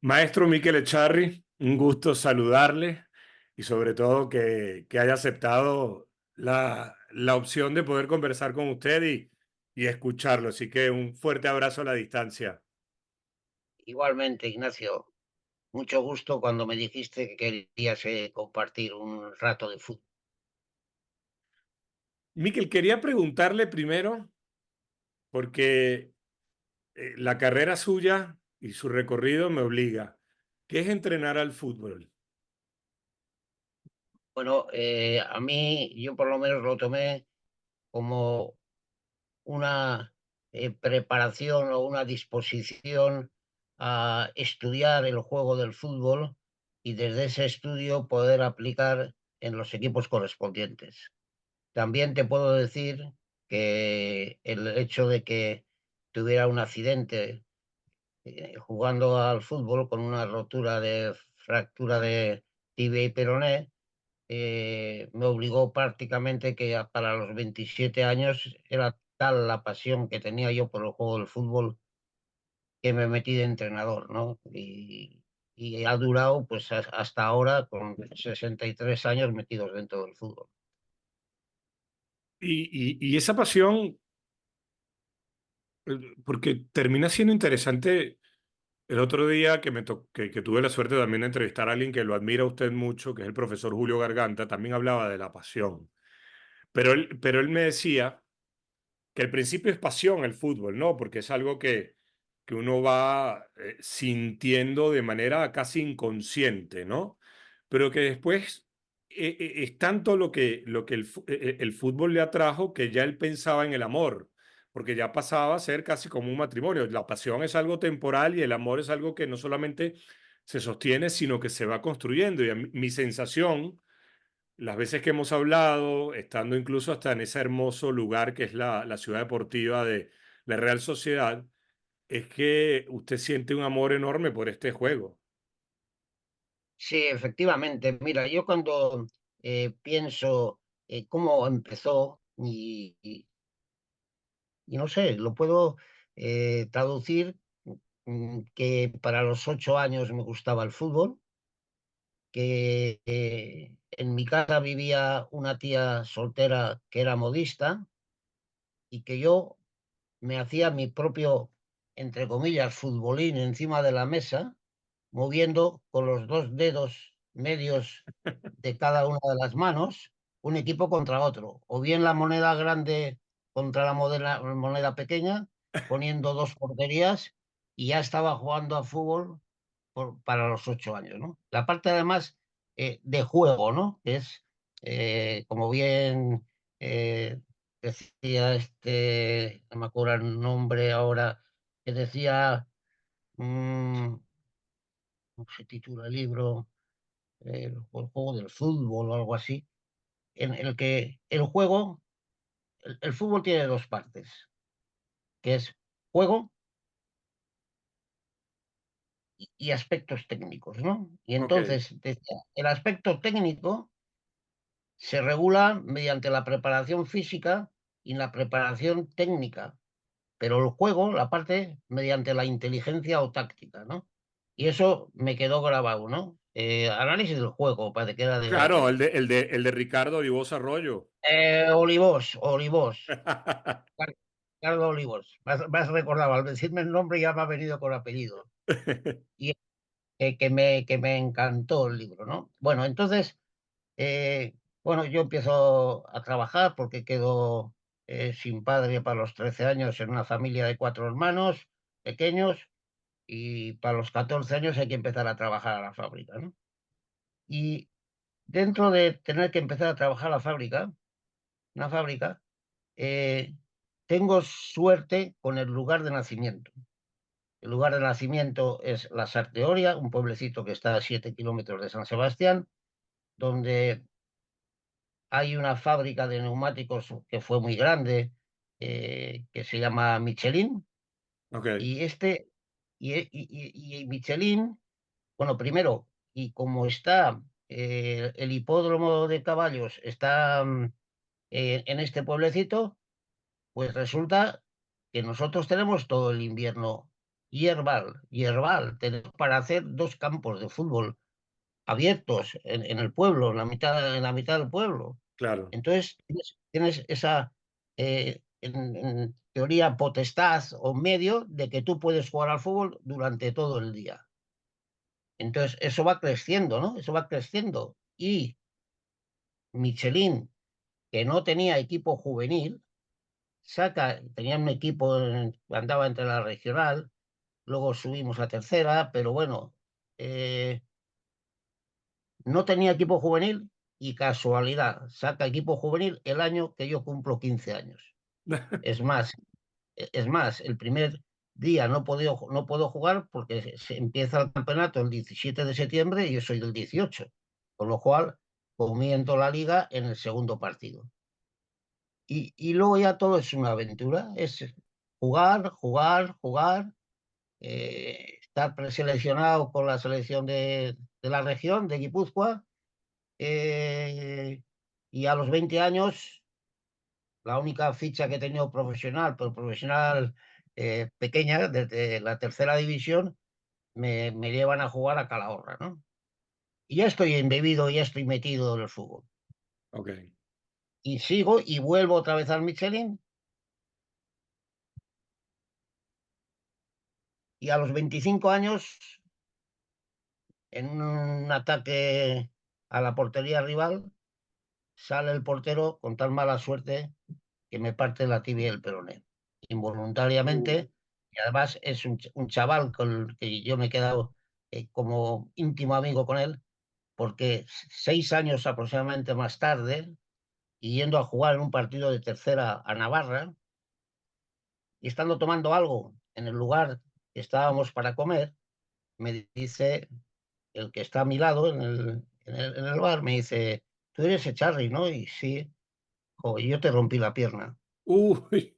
Maestro Miquel Echarri, un gusto saludarle y sobre todo que haya aceptado la opción de poder conversar con usted y escucharlo. Así que un fuerte abrazo a la distancia. Igualmente, Ignacio, mucho gusto cuando me dijiste que querías compartir un rato de fútbol. Miquel, quería preguntarle primero, porque la carrera suya y su recorrido me obliga, ¿qué es entrenar al fútbol? Bueno, a mí yo por lo menos lo tomé como una preparación o una disposición a estudiar el juego del fútbol y desde ese estudio poder aplicar en los equipos correspondientes. También te puedo decir que el hecho de que tuviera un accidente jugando al fútbol con una rotura de fractura de tibia y peroné, me obligó prácticamente que para los 27 años era tal la pasión que tenía yo por el juego del fútbol que me metí de entrenador, ¿no? Y ha durado pues hasta ahora con 63 años metidos dentro del fútbol. Y esa pasión, porque termina siendo interesante. El otro día que tuve la suerte también de entrevistar a alguien que lo admira a usted mucho, que es el profesor Julio Garganta, también hablaba de la pasión. Pero él me decía que al principio es pasión el fútbol, ¿no? Porque es algo que uno va sintiendo de manera casi inconsciente, ¿no? Pero que después es tanto lo que el fútbol le atrajo que ya él pensaba en el amor, porque ya pasaba a ser casi como un matrimonio. La pasión es algo temporal y el amor es algo que no solamente se sostiene, sino que se va construyendo. Y mi sensación las veces que hemos hablado, estando incluso hasta en ese hermoso lugar que es la ciudad deportiva de la Real Sociedad, es que usted siente un amor enorme por este juego. Sí, efectivamente. Mira, yo cuando pienso cómo empezó y no sé, lo puedo traducir que para los 8 años me gustaba el fútbol, que en mi casa vivía una tía soltera que era modista y que yo me hacía mi propio, entre comillas, futbolín encima de la mesa, moviendo con los dos dedos medios de cada una de las manos un equipo contra otro, o bien la moneda grande contra la moneda pequeña, poniendo dos porterías y ya estaba jugando a fútbol para los 8 años, ¿no? La parte además de juego, ¿no? Que es, como bien eh, decía no me acuerdo el nombre ahora, que decía, ¿cómo se titula el libro? El juego del fútbol o algo así, en el que el juego, el fútbol tiene dos partes, que es juego y aspectos técnicos, ¿no? Y Ok, entonces, decía, el aspecto técnico se regula mediante la preparación física y la preparación técnica, pero el juego, la parte, mediante la inteligencia o táctica, ¿no? Y eso me quedó grabado, ¿no? Análisis del juego, parece que era claro, de el de Ricardo Olivos Arroyo. Olivos. Car- Carlos Olivos. Me has recordado, al decirme el nombre ya me ha venido con apellido. Y que me encantó el libro, ¿no? Bueno, entonces, bueno, yo empiezo a trabajar porque quedo sin padre para los 13 años en una familia de cuatro hermanos pequeños y para los 14 años hay que empezar a trabajar a la fábrica, ¿no? Y dentro de tener que empezar a trabajar a la fábrica, una fábrica, eh, tengo suerte con el lugar de nacimiento. El lugar de nacimiento es la Sarteoria, un pueblecito que está a 7 kilómetros de San Sebastián, donde hay una fábrica de neumáticos que fue muy grande, que se llama Michelin. Ok, Y y Michelin, bueno, primero, y como está el hipódromo de caballos, está en este pueblecito, pues resulta que nosotros tenemos todo el invierno. Yerbal, tenemos para hacer 2 campos de fútbol abiertos en el pueblo, en la mitad del pueblo. claro. Entonces tienes esa, en teoría, potestad o medio de que tú puedes jugar al fútbol durante todo el día. Entonces eso va creciendo, ¿no? Eso va creciendo. Y Michelin, que no tenía equipo juvenil, tenía un equipo, andaba entre la regional, luego subimos a tercera, pero bueno, eh, no tenía equipo juvenil y casualidad, saca equipo juvenil el año que yo cumplo 15 años. Es más, el primer día no puedo jugar porque se empieza el campeonato el 17 de septiembre y yo soy del 18, con lo cual comienzo la liga en el segundo partido. Y luego ya todo es una aventura, es jugar, jugar, jugar, estar preseleccionado con la selección de la región, de Guipúzcoa, eh, y a los 20 años, la única ficha que he tenido profesional, pero profesional pequeña, desde la tercera división, me llevan a jugar a Calahorra, ¿no? Y ya estoy embebido, ya estoy metido en el fútbol. Ok. Y sigo y vuelvo otra vez al Michelin. Y a los 25 años, en un ataque a la portería rival, sale el portero con tan mala suerte que me parte la tibia y el peroné, Uh, involuntariamente. Y además es un chaval con el que yo me he quedado como íntimo amigo con él, porque 6 años aproximadamente más tarde, y yendo a jugar en un partido de tercera a Navarra, y estando tomando algo en el lugar que estábamos para comer, me dice el que está a mi lado en el bar, me dice, tú eres Echarri, ¿no? Y sí, joder, yo te rompí la pierna. uy,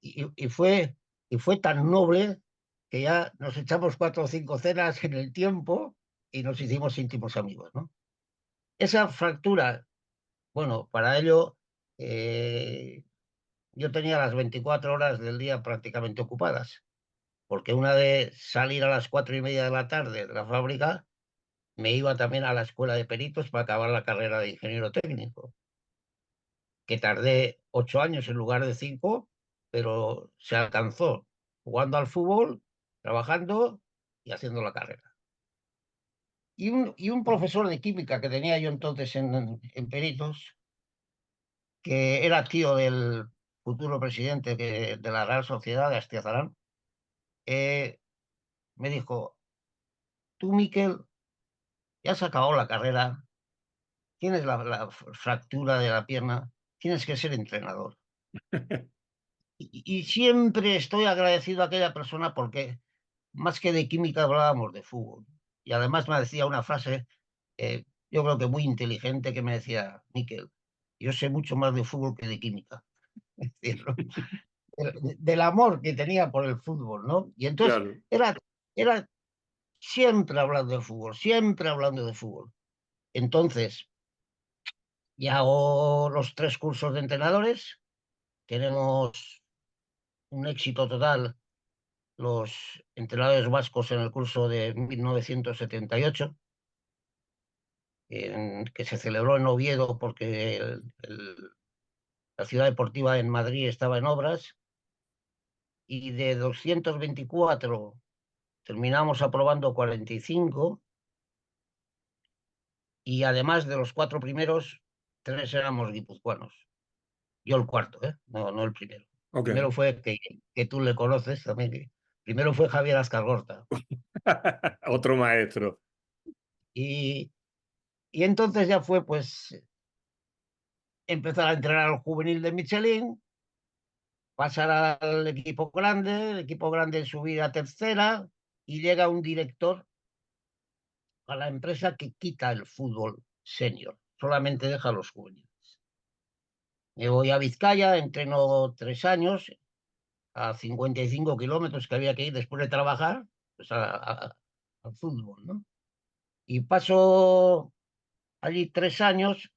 Y, joder, y fue tan noble que ya nos echamos 4 o 5 cenas en el tiempo y nos hicimos íntimos amigos, ¿no? Esa fractura, bueno, para ello yo tenía las 24 horas del día prácticamente ocupadas, porque una de salir a las 4:30 de la tarde de la fábrica, me iba también a la escuela de peritos para acabar la carrera de ingeniero técnico, que tardé 8 años en lugar de 5, pero se alcanzó jugando al fútbol, trabajando y haciendo la carrera. Y un profesor de química que tenía yo entonces en peritos, que era tío del futuro presidente de la Real Sociedad de Astiazarán, eh, me dijo, tú, Miquel, ya has acabado la carrera, tienes la fractura de la pierna, tienes que ser entrenador. Y siempre estoy agradecido a aquella persona porque más que de química hablábamos de fútbol. Y además me decía una frase, yo creo que muy inteligente, que me decía, Miquel, yo sé mucho más de fútbol que de química. Es decir, ¿no? Del amor que tenía por el fútbol, ¿no? Y entonces claro. era siempre hablando de fútbol, siempre hablando de fútbol. Entonces, ya hago los 3 cursos de entrenadores, tenemos un éxito total los entrenadores vascos en el curso de 1978, que se celebró en Oviedo porque la ciudad deportiva en Madrid estaba en obras, y de 224 terminamos aprobando 45, y además de los 4 primeros, 3 éramos guipuzcoanos. Yo el cuarto, ¿eh? No, no el primero. Ok. Primero fue que tú le conoces también. Primero fue Javier Ascargorta. Otro maestro. Y, y entonces ya fue pues empezar a entrenar al juvenil de Michelin, pasar al equipo grande, el equipo grande subir a tercera, y llega un director a la empresa que quita el fútbol senior, solamente deja a los juveniles. Me voy a Vizcaya, entreno 3 años a 55 kilómetros que había que ir después de trabajar, pues al fútbol, ¿no? Y paso allí 3 años,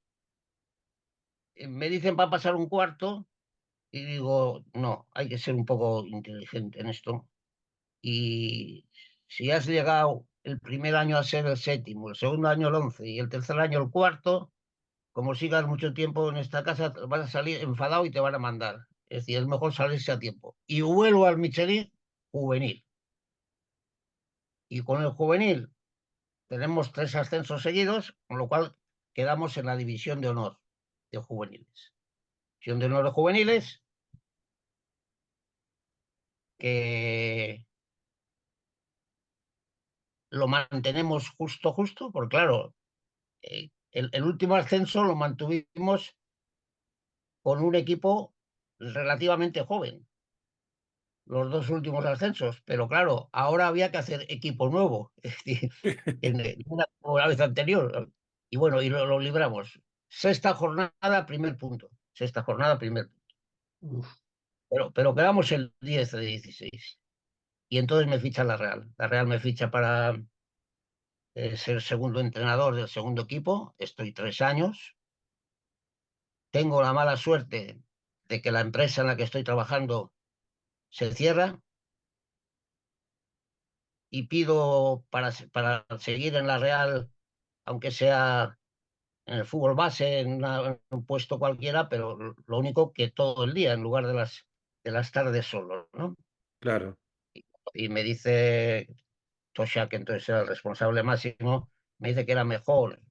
me dicen para pasar un cuarto, y digo, no, hay que ser un poco inteligente en esto. Y si has llegado el primer año a ser el séptimo, el segundo año el 11 y el tercer año el cuarto, como sigas mucho tiempo en esta casa, vas a salir enfadado y te van a mandar. Es decir, es mejor salirse a tiempo. Y vuelvo al Michelin juvenil. Y con el juvenil tenemos 3 ascensos seguidos, con lo cual quedamos en la división de honor de juveniles. División de honor de juveniles que lo mantenemos justo, porque claro, el último ascenso lo mantuvimos con un equipo relativamente joven, los 2 últimos ascensos, pero claro, ahora había que hacer equipo nuevo, es decir, como la vez anterior. Y bueno, y lo libramos. Sexta jornada, primer punto. Sexta jornada, primer punto. Uf. Pero quedamos el 10 de 16. Y entonces me ficha la Real. La Real me ficha para ser segundo entrenador del segundo equipo. Estoy 3 años. Tengo la mala suerte de que la empresa en la que estoy trabajando se cierra y pido para seguir en la Real, aunque sea en el fútbol base, en un puesto cualquiera, pero lo único que todo el día, en lugar de las tardes solo, ¿no? Claro. Y me dice Tosha, que entonces era el responsable máximo, me dice que era mejor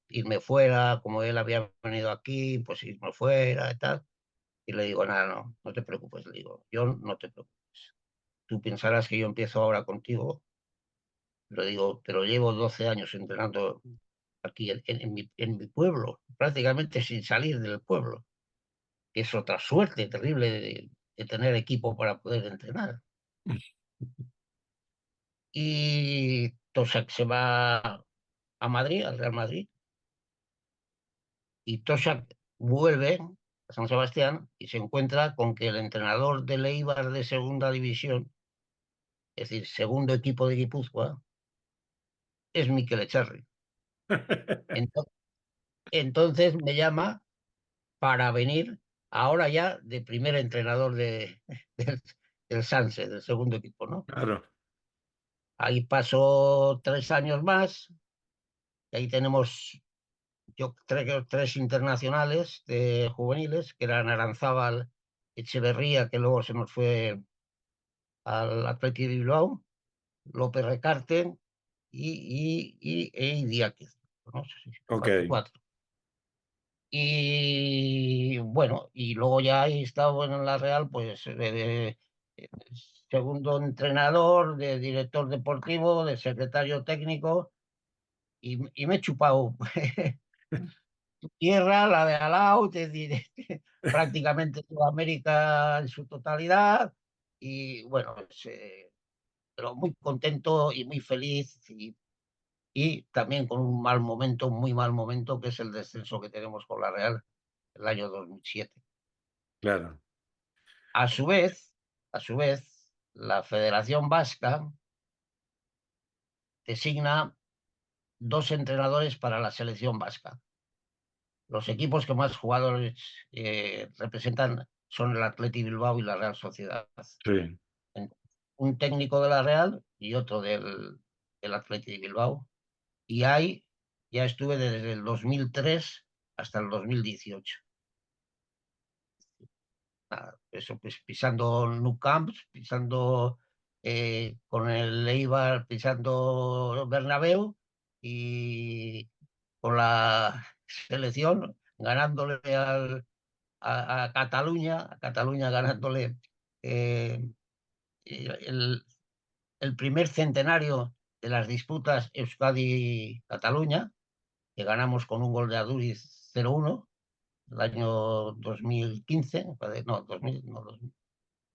irme fuera, como él había venido aquí, pues irme fuera y tal. Y le digo, nada, no te preocupes, le digo, yo no te preocupes. Tú pensarás que yo empiezo ahora contigo, lo digo, pero llevo 12 años entrenando aquí en mi pueblo, prácticamente sin salir del pueblo, que es otra suerte terrible de tener equipo para poder entrenar. Y Tosak se va a Madrid, al Real Madrid, y Tosak vuelve a San Sebastián y se encuentra con que el entrenador del Eibar de segunda división, es decir, segundo equipo de Guipúzcoa, es Mikel Echarri. Ento- Entonces me llama para venir ahora ya de primer entrenador del, del Sanse, del segundo equipo, ¿no? Claro. Ahí pasó 3 años más, y ahí tenemos yo creo que 3 internacionales de juveniles, que eran Aranzábal, Echeverría, que luego se nos fue al Athletic de Bilbao, López Recarte y Idiáquez, ¿no? Sí, sí, Ok. cuatro. Y bueno, y luego ya he estado en la Real, pues eh, segundo entrenador, de director deportivo, de secretario técnico, y me he chupado tierra, la de al lado, es decir, prácticamente toda América en su totalidad, y bueno, pero muy contento y muy feliz, y también con un mal momento, muy mal momento, que es el descenso que tenemos con la Real el año 2007. Claro. A su vez, a su vez, la Federación Vasca designa 2 entrenadores para la selección vasca. Los equipos que más jugadores representan son el Athletic Bilbao y la Real Sociedad. Sí. Un técnico de la Real y otro del Athletic Bilbao. Y ahí ya estuve desde el 2003 hasta el 2018. Eso, pues pisando Nou Camps, pisando con el Eibar, pisando Bernabéu y con la selección ganándole a Cataluña ganándole eh, el, el primer centenario de las disputas Euskadi-Cataluña, que ganamos con un gol de Aduriz 0-1 el año 2015, no, 2000, no,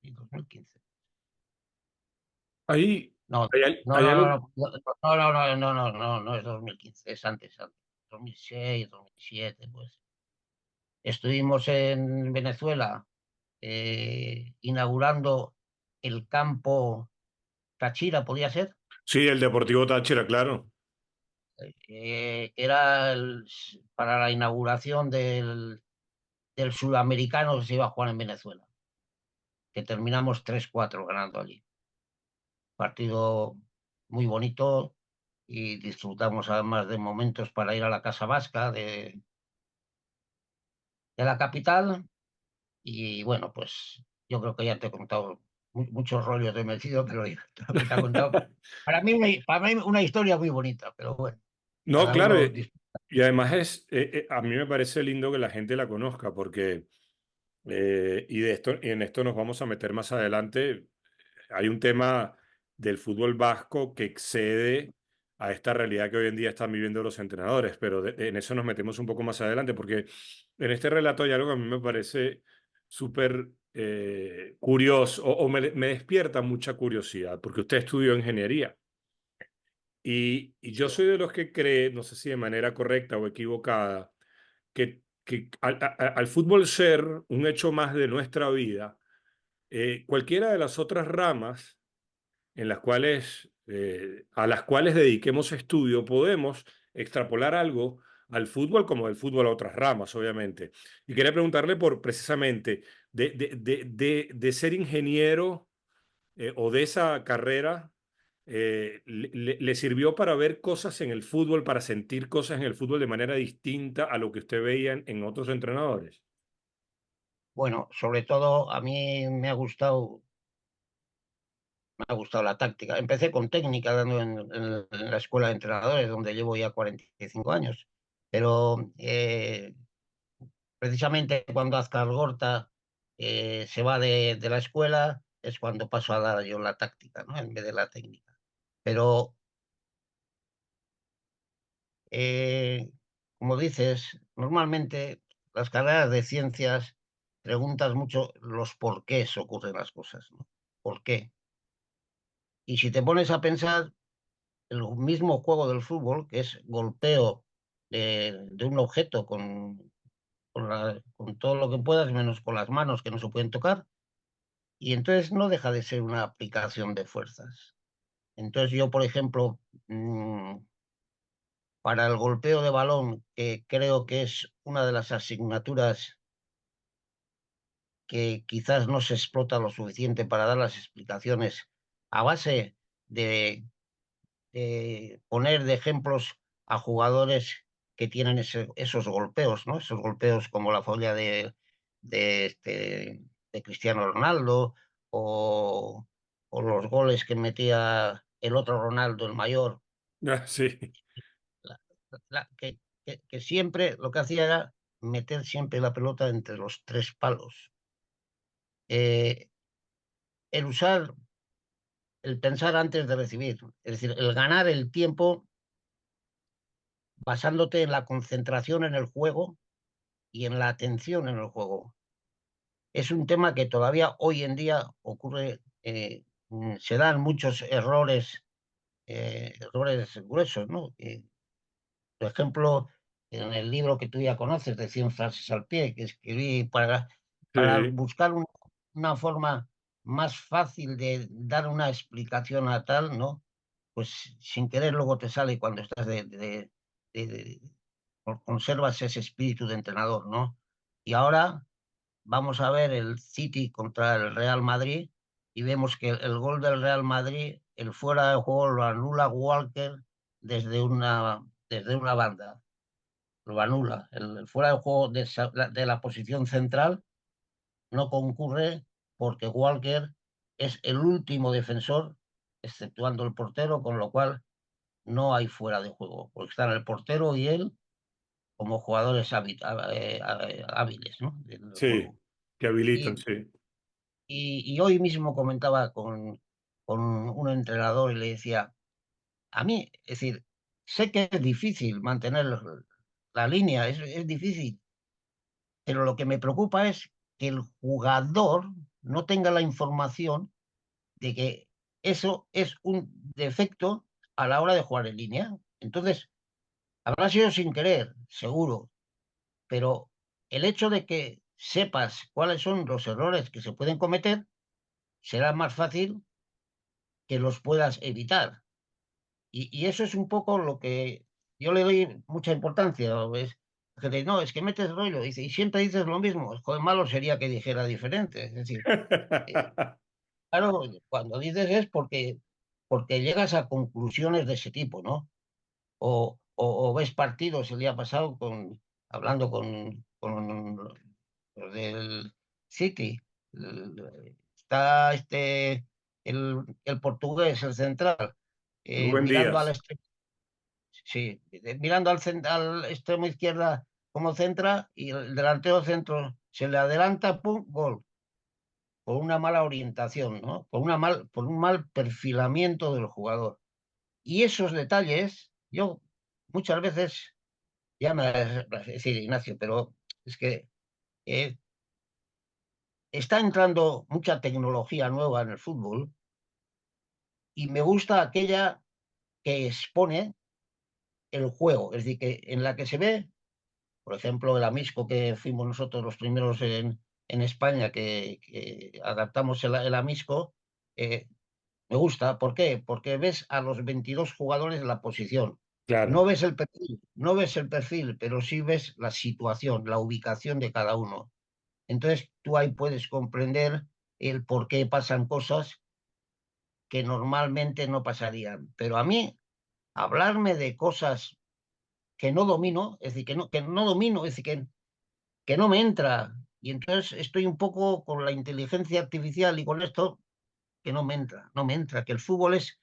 2015. Ahí No, no, hay no, algo. no, no, no, no, no, no, no, no es 2015, es antes, 2006, 2007, pues. Estuvimos en Venezuela inaugurando el campo Tachira, podía ser, Sí, el Deportivo Táchira, claro. que era para la inauguración del sudamericano que se iba a jugar en Venezuela, que terminamos 3-4 ganando allí. partido muy bonito y disfrutamos además de momentos para ir a la Casa Vasca de la capital. Y bueno, pues yo creo que ya te he contado muchos rollos de metido, pero lo que te ha contado, para mí una historia muy bonita, pero bueno, No, cada claro, uno. y además a mí me parece lindo que la gente la conozca, porque, y en esto nos vamos a meter más adelante. Hay un tema del fútbol vasco que excede a esta realidad que hoy en día están viviendo los entrenadores, pero en eso nos metemos un poco más adelante, porque en este relato hay algo que a mí me parece súper curioso, o me despierta mucha curiosidad, porque usted estudió ingeniería. Y yo Sí. soy de los que cree, no sé si de manera correcta o equivocada, que al fútbol ser un hecho más de nuestra vida, cualquiera de las otras ramas en las cuales, a las cuales dediquemos estudio, podemos extrapolar algo al fútbol como del fútbol a otras ramas, obviamente. Y quería preguntarle por precisamente de ser ingeniero o de esa carrera, le sirvió para ver cosas en el fútbol, para sentir cosas en el fútbol de manera distinta a lo que usted veía en otros entrenadores. Bueno, sobre todo a mí me ha gustado la táctica. Empecé con técnica dando en la escuela de entrenadores, donde llevo ya 45 años, pero precisamente cuando Azcar Gorta se va de la escuela es cuando paso a dar yo la táctica, ¿no? En vez de la técnica. Pero, como dices, normalmente las carreras de ciencias preguntas mucho los por qué ocurren las cosas, ¿no? ¿Por qué? Y si te pones a pensar, el mismo juego del fútbol, que es golpeo de un objeto con todo lo que puedas, menos con las manos que no se pueden tocar, y entonces no deja de ser una aplicación de fuerzas. Entonces yo, por ejemplo, para el golpeo de balón, que creo que es una de las asignaturas que quizás no se explota lo suficiente para dar las explicaciones a base de poner de ejemplos a jugadores que tienen esos golpeos, ¿no? Esos golpeos como la folla de, este, de Cristiano Ronaldo o, o los goles que metía el otro Ronaldo, el mayor, Ah, sí, la- que siempre lo que hacía era meter siempre la pelota entre los tres palos. Eh, el usar, el pensar antes de recibir, es decir, el ganar el tiempo basándote en la concentración en el juego y en la atención en el juego. Es un tema que todavía hoy en día ocurre, se dan muchos errores gruesos, ¿no? Por ejemplo, en el libro que tú ya conoces, de 100 frases al pie, que escribí para sí. buscar una forma más fácil de dar una explicación a tal, ¿no? Pues sin querer luego te sale cuando estás de- conservas ese espíritu de entrenador, ¿no? Y ahora vamos a ver el City contra el Real Madrid y vemos que el gol del Real Madrid, el fuera de juego lo anula Walker desde una banda, lo anula. El fuera de juego de la posición central no concurre porque Walker es el último defensor, exceptuando el portero, con lo cual no hay fuera de juego, porque están el portero y él como jugadores hábiles, ¿no? Del Sí, juego. que habilitan, Y, sí. y hoy mismo comentaba con un entrenador y le decía, a mí, es decir, sé que es difícil mantener la línea, es difícil, pero lo que me preocupa es que el jugador no tenga la información de que eso es un defecto a la hora de jugar en línea. Entonces, habrá sido sin querer, seguro, pero el hecho de que sepas cuáles son los errores que se pueden cometer, será más fácil que los puedas evitar. Y eso es un poco lo que yo le doy mucha importancia. ¿Ves? No, es que metes rollo, dice, y siempre dices lo mismo. Joder, malo sería que dijera diferente. Es decir, eh, claro, cuando dices es porque porque llegas a conclusiones de ese tipo, ¿no? O ves partidos el día pasado hablando con los del City. Está el portugués, el central, Rubén mirando al Díaz. extremo, sí, mirando al extremo izquierda como centra, y el delantero centro se le adelanta, pum, gol, por una mala orientación, ¿no? Por un mal perfilamiento del jugador. Y esos detalles, yo muchas veces, ya me vas a decir, Ignacio, pero es que eh, está entrando mucha tecnología nueva en el fútbol, y me gusta aquella que expone el juego, es decir, en la que se ve, por ejemplo, el Amisco, que fuimos nosotros los primeros en España que adaptamos el Amisco. eh, Me gusta. ¿Por qué? Porque ves a los 22 jugadores en la posición. No Claro. ves el perfil, no ves el perfil, pero sí ves la situación, la ubicación de cada uno. Entonces tú ahí puedes comprender el por qué pasan cosas que normalmente no pasarían. Pero a mí, hablarme de cosas que no domino, es decir, que no domino, es decir, que no me entra. Y entonces estoy un poco con la inteligencia artificial y con esto, que no me entra, que el fútbol es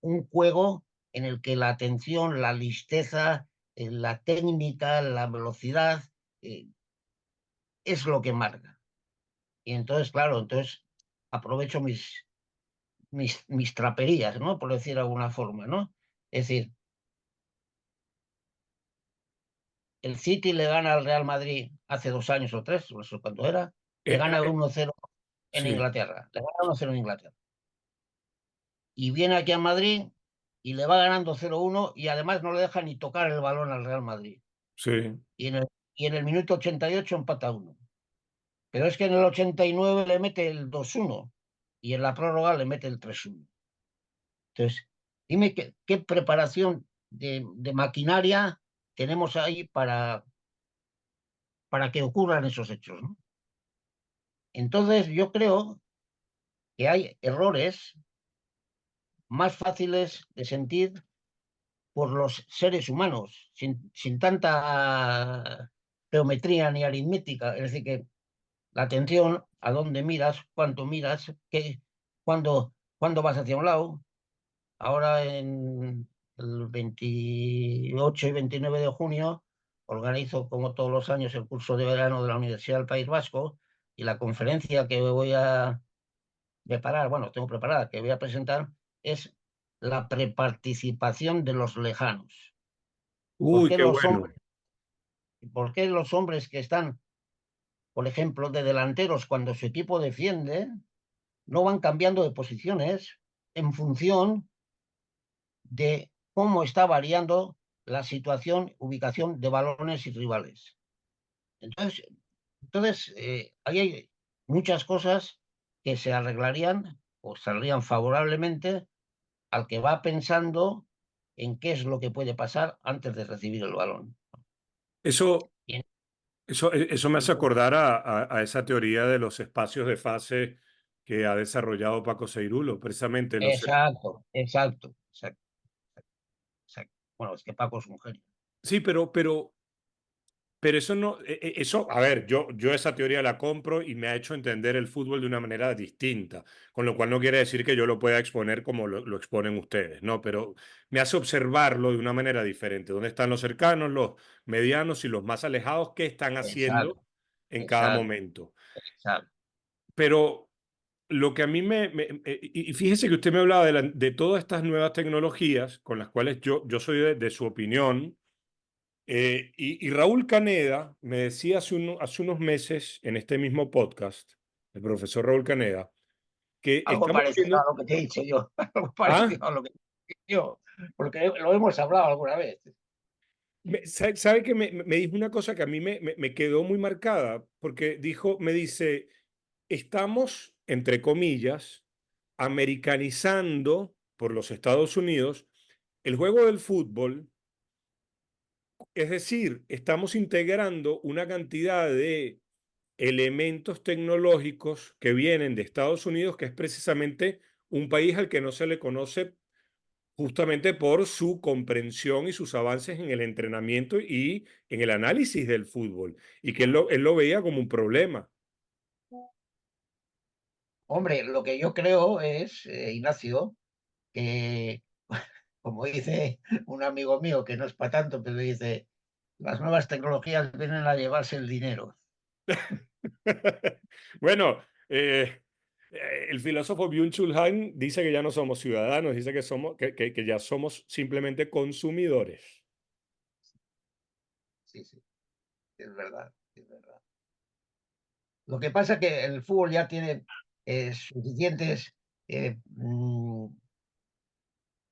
un juego en el que la atención, la listeza, la técnica, la velocidad, eh, es lo que marca. Y entonces, claro, entonces aprovecho mis traperías, ¿no? Por decir de alguna forma, ¿no? Es decir, el City le gana al Real Madrid hace 2 años o tres, no sé cuánto era, le Eh, gana eh, 1-0 en sí, Inglaterra, le gana 1-0 en Inglaterra. Y viene aquí a Madrid y le va ganando 0-1, y además no le deja ni tocar el balón al Real Madrid. sí. Y en el minuto 88 empata uno. Pero es que en el 89 le mete el 2-1 y en la prórroga le mete el 3-1. Entonces, dime qué preparación de maquinaria tenemos ahí para que ocurran esos hechos, ¿no? Entonces, yo creo que hay errores más fáciles de sentir por los seres humanos, sin tanta geometría ni aritmética. Es decir, que la atención, a dónde miras, cuánto miras, cuándo vas hacia un lado. Ahora, en el 28 y 29 de junio, organizo, como todos los años, el curso de verano de la Universidad del País Vasco, y la conferencia que voy a preparar, bueno, tengo preparada, que voy a presentar, es la preparticipación de los lejanos. ¿Por Uy, qué qué los bueno. hombres, por qué los hombres que están, por ejemplo, de delanteros, cuando su equipo defiende, no van cambiando de posiciones en función de cómo está variando la situación, ubicación de balones y rivales? Entonces, ahí hay muchas cosas que se arreglarían o saldrían favorablemente al que va pensando en qué es lo que puede pasar antes de recibir el balón. Eso, Y en- eso me y hace acordar a esa teoría de los espacios de fase que ha desarrollado Paco Seirulo, precisamente. exacto, exacto, exacto, exacto. Bueno, es que Paco es un genio. Sí, pero eso no, eso, a ver, yo esa teoría la compro y me ha hecho entender el fútbol de una manera distinta, con lo cual no quiere decir que yo lo pueda exponer como lo exponen ustedes, ¿no? Pero me hace observarlo de una manera diferente. ¿Dónde están los cercanos, los medianos y los más alejados? ¿Qué están haciendo Exacto, en cada exacto, momento? exacto. Pero lo que a mí y fíjese que usted me hablaba de todas estas nuevas tecnologías con las cuales yo soy de su opinión. Y Raúl Caneda me decía hace unos meses en este mismo podcast, el profesor Raúl Caneda, que Algo estamos parecido viendo. a lo que te he dicho yo, algo Ah, parecido a lo que te he dicho yo, porque lo hemos hablado alguna vez. ¿sabe que me dijo una cosa que a mí me quedó muy marcada? Porque me dice, estamos, entre comillas, americanizando por los Estados Unidos el juego del fútbol. Es decir, estamos integrando una cantidad de elementos tecnológicos que vienen de Estados Unidos, que es precisamente un país al que no se le conoce justamente por su comprensión y sus avances en el entrenamiento y en el análisis del fútbol, y que él lo veía como un problema. Hombre, lo que yo creo es, Ignacio, que, como dice un amigo mío, que no es para tanto, pero dice, las nuevas tecnologías vienen a llevarse el dinero. Bueno, el filósofo Byung-Chul Han dice que ya no somos ciudadanos, dice que, que ya somos simplemente consumidores. Sí, sí, es verdad, es verdad. Lo que pasa es que el fútbol ya tiene suficientes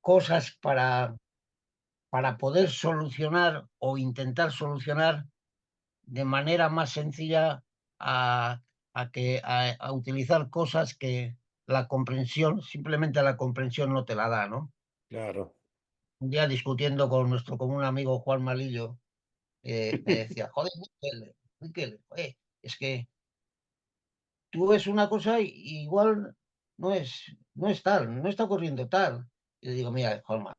cosas para poder solucionar o intentar solucionar de manera más sencilla a, a utilizar cosas que la comprensión, simplemente la comprensión no te la da, ¿no? Claro. Un día discutiendo con nuestro común amigo Juan Malillo, me decía, joder, Miquel, joder, es que tú ves una cosa y igual no es tal, no está ocurriendo tal. Y le digo, mira, Juanma,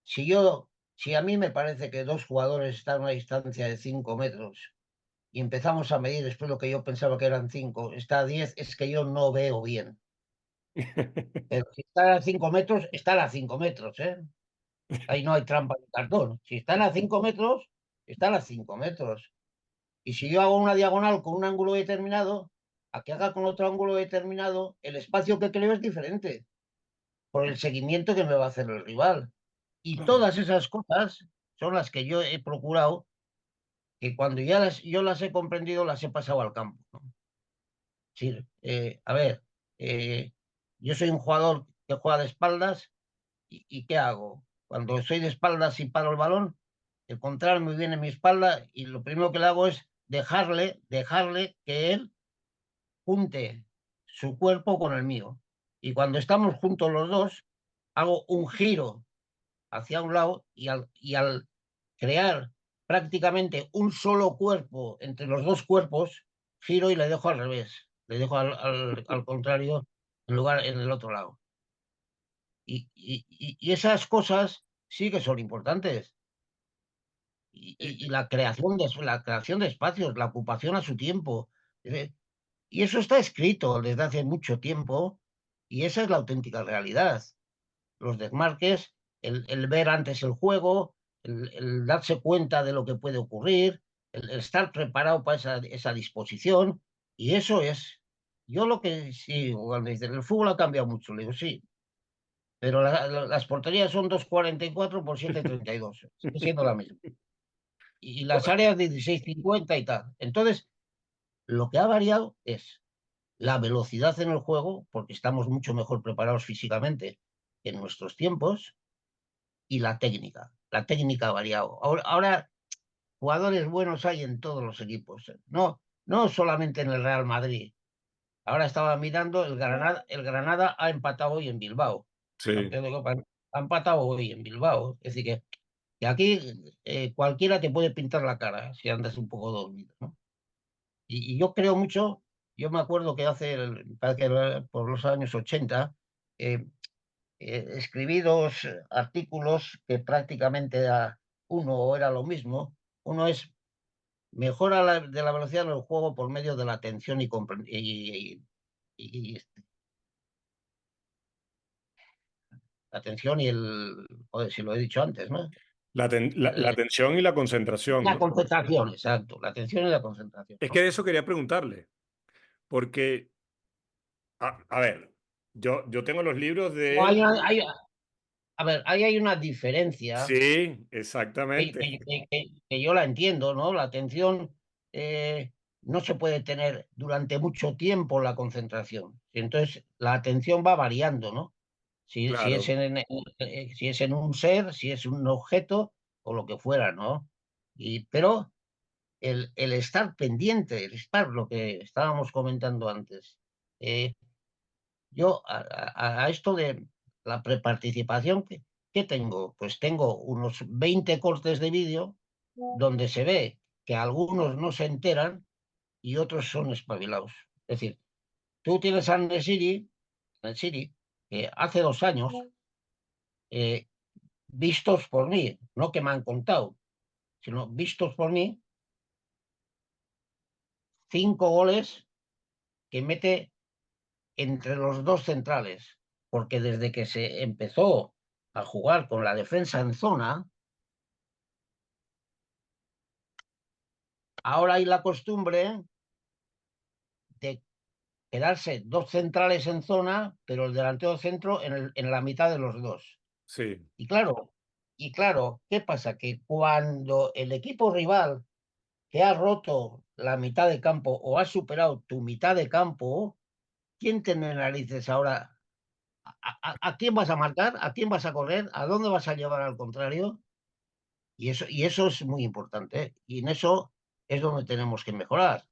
si yo, si a mí me parece que dos jugadores están a una distancia de 5 metros y empezamos a medir después lo que yo pensaba que eran 5, está a 10, es que yo no veo bien. Pero si están a 5 metros, están a 5 metros, ¿eh? Ahí no hay trampa de cartón. Si están a 5 metros, están a 5 metros. Y si yo hago una diagonal con un ángulo determinado, a que haga con otro ángulo determinado, el espacio que creo es diferente por el seguimiento que me va a hacer el rival. Y Claro. todas esas cosas son las que yo he procurado que cuando ya yo las he comprendido, las he pasado al campo, ¿no? Sí, a ver, yo soy un jugador que juega de espaldas y ¿qué hago? Cuando soy de espaldas y paro el balón, el contrario me viene en mi espalda y lo primero que le hago es dejarle que él junte su cuerpo con el mío. Y cuando estamos juntos los dos, hago un giro hacia un lado y al crear prácticamente un solo cuerpo entre los dos cuerpos, giro y le dejo al revés, le dejo al contrario en lugar en el otro lado. Y esas cosas sí que son importantes. Y la creación de espacios, la ocupación a su tiempo. eh, Y eso está escrito desde hace mucho tiempo y esa es la auténtica realidad. Los desmarques, el ver antes el juego, el darse cuenta de lo que puede ocurrir, el estar preparado para esa disposición. Y eso es, yo lo que sí, cuando dicen, el fútbol ha cambiado mucho, le digo, sí, pero las porterías son 2,44 por 7,32, sigue siendo la misma. Y las áreas de 16,50 y tal. Entonces, lo que ha variado es la velocidad en el juego, porque estamos mucho mejor preparados físicamente en nuestros tiempos, y la técnica. La técnica ha variado. Ahora jugadores buenos hay en todos los equipos, no, no solamente en el Real Madrid. Ahora estaba mirando, el Granada ha empatado hoy en Bilbao. Sí. Campeón de Copa, ha empatado hoy en Bilbao. Es decir, que aquí cualquiera te puede pintar la cara si andas un poco dormido, ¿no? Y yo creo mucho, yo me acuerdo que parece que por los años 80, eh, escribí dos artículos que prácticamente uno era lo mismo. Uno es mejora de la velocidad del juego por medio de la atención la atención y joder, si lo he dicho antes, ¿no? La atención y la concentración, La ¿no? concentración, exacto, la atención y la concentración, Es que ¿no? de eso quería preguntarle, porque, a ver, yo tengo los libros No, de él. a ver, ahí hay una diferencia Sí, que, exactamente. que yo la entiendo, ¿no? La atención no se puede tener durante mucho tiempo la concentración. Y entonces la atención va variando, ¿no? Si es Claro. si es en un ser, si es un objeto o lo que fuera, ¿no? Pero el estar pendiente, el estar, lo que estábamos comentando antes, eh, yo a esto de la preparticipación, ¿qué tengo? Pues tengo unos 20 cortes de vídeo donde se ve que algunos no se enteran y otros son espabilados. Es decir, tú tienes a Nesiri, que hace 2 años eh, vistos por mí, no que me han contado, sino vistos por mí, 5 goles que mete entre los dos centrales, porque desde que se empezó a jugar con la defensa en zona, ahora hay la costumbre de quedarse dos centrales en zona, pero el delantero centro en la mitad de los dos. Sí, Y claro, ¿qué pasa? Que cuando el equipo rival te ha roto la mitad de campo o ha superado tu mitad de campo, ¿quién tiene narices ahora? ¿A quién vas a marcar? ¿A quién vas a correr? ¿A dónde vas a llevar al contrario? Y eso es muy importante. Y en eso es donde tenemos que mejorar.